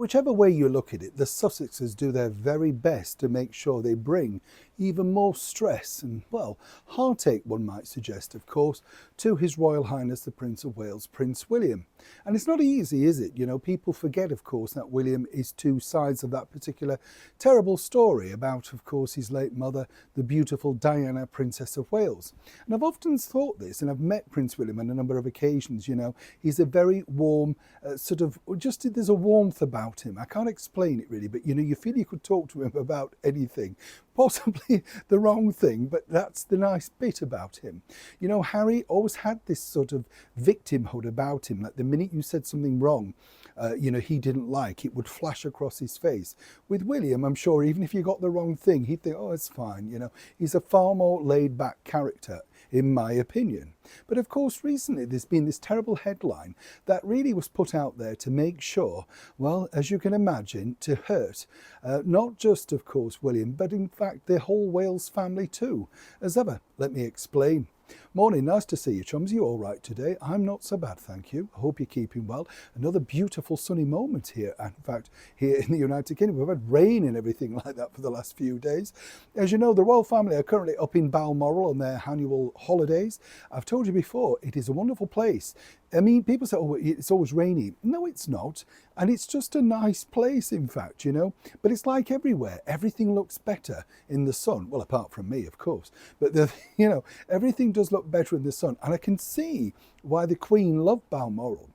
Whichever way you look at it, the Sussexes do their very best to make sure they bring even more stress and, well, heartache, one might suggest, of course, to His Royal Highness the Prince of Wales, Prince William. And it's not easy, is it? You know, people forget, of course, that William is two sides of that particular terrible story about, of course, his late mother, the beautiful Diana, Princess of Wales. And I've often thought this, and I've met Prince William on a number of occasions. You know, he's a very warm, there's a warmth about him. I can't explain it really, but you know, you feel you could talk to him about anything, possibly the wrong thing, but that's the nice bit about him. You know, Harry always had this sort of victimhood about him, like the minute you said something wrong, you know, he didn't like, it would flash across his face. With William, I'm sure even if you got the wrong thing, he'd think, oh, it's fine. You know, he's a far more laid back character, in my opinion. But of course, recently there's been this terrible headline that really was put out there to make sure, well, as you can imagine, to hurt not just, of course, William, but in fact the whole Wales family too. As ever, let me explain. Morning, nice to see you, chums. You all right today? I'm not so bad, thank you. I hope you're keeping well. Another beautiful sunny moment here. In fact, here in the United Kingdom, we've had rain and everything like that for the last few days. As you know, the royal family are currently up in Balmoral on their annual holidays. I've told you before, it is a wonderful place. I mean, people say, oh, it's always rainy. No, it's not. And it's just a nice place, in fact, you know. But it's like everywhere. Everything looks better in the sun. Well, apart from me, of course. But, you know, everything does look better in the sun. And I can see why the Queen loved Balmoral.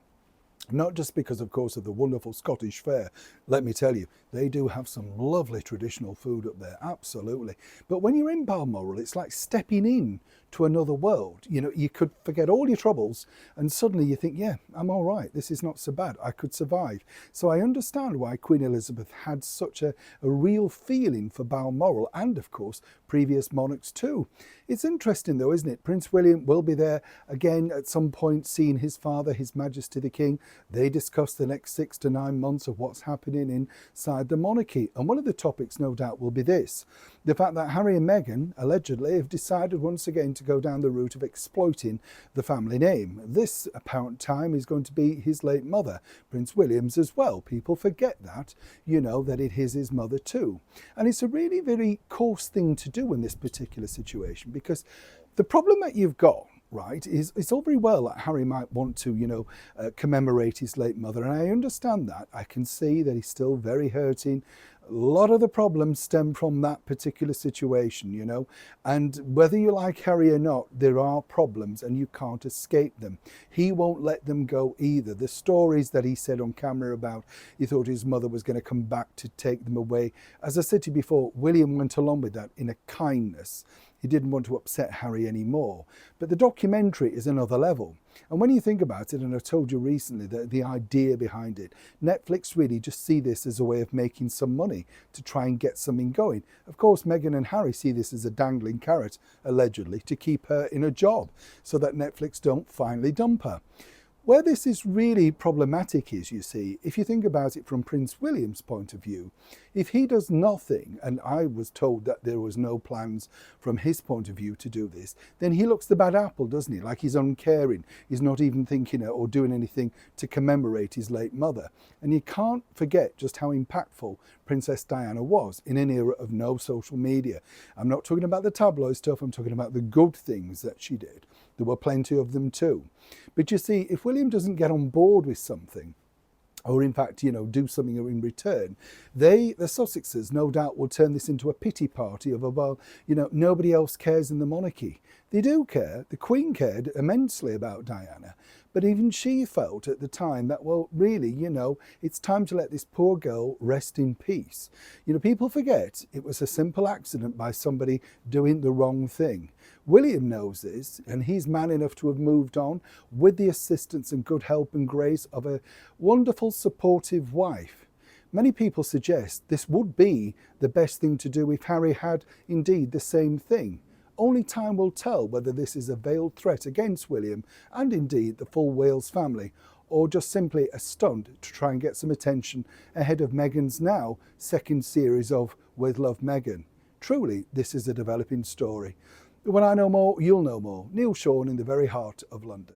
Not just because, of course, of the wonderful Scottish fare. Let me tell you, they do have some lovely traditional food up there, absolutely. But when you're in Balmoral, it's like stepping in to another world. You know, you could forget all your troubles and suddenly you think, yeah, I'm all right. This is not so bad. I could survive. So I understand why Queen Elizabeth had such a real feeling for Balmoral and, of course, previous monarchs too. It's interesting though, isn't it? Prince William will be there again at some point, seeing his father, His Majesty the King. They discuss the next 6 to 9 months of what's happening inside the monarchy. And one of the topics, no doubt, will be this. The fact that Harry and Meghan, allegedly, have decided once again to go down the route of exploiting the family name. This apparent time is going to be his late mother, Prince William's as well. People forget that, you know, that it is his mother too. And it's a really very coarse thing to do in this particular situation, because the problem that you've got, right, is it's all very well that Harry might want to, you know, commemorate his late mother, and I understand that. I can see that he's still very hurting. A lot of the problems stem from that particular situation, you know, and whether you like Harry or not, there are problems and you can't escape them. He won't let them go either. The stories that he said on camera about he thought his mother was going to come back to take them away, as I said to you before, William went along with that in a kindness. He didn't want to upset Harry anymore. But the documentary is another level. And when you think about it, and I told you recently that the idea behind it, Netflix really just see this as a way of making some money to try and get something going. Of course, Meghan and Harry see this as a dangling carrot, allegedly, to keep her in a job so that Netflix don't finally dump her. Where this is really problematic is, you see, if you think about it from Prince William's point of view, if he does nothing, and I was told that there was no plans from his point of view to do this, then he looks the bad apple, doesn't he? Like he's uncaring. He's not even thinking or doing anything to commemorate his late mother. And you can't forget just how impactful Princess Diana was in an era of no social media. I'm not talking about the tabloid stuff, I'm talking about the good things that she did. There were plenty of them too. But you see, if William doesn't get on board with something, or in fact, you know, do something in return, the Sussexes no doubt will turn this into a pity party of, well, you know, nobody else cares in the monarchy. They do care. The Queen cared immensely about Diana, but even she felt at the time that, well, really, you know, it's time to let this poor girl rest in peace. You know, people forget it was a simple accident by somebody doing the wrong thing. William knows this, and he's man enough to have moved on with the assistance and good help and grace of a wonderful, supportive wife. Many people suggest this would be the best thing to do if Harry had indeed the same thing. Only time will tell whether this is a veiled threat against William and indeed the full Wales family, or just simply a stunt to try and get some attention ahead of Meghan's now second series of With Love, Meghan. Truly, this is a developing story. When I know more, you'll know more. Neil Sean in the very heart of London.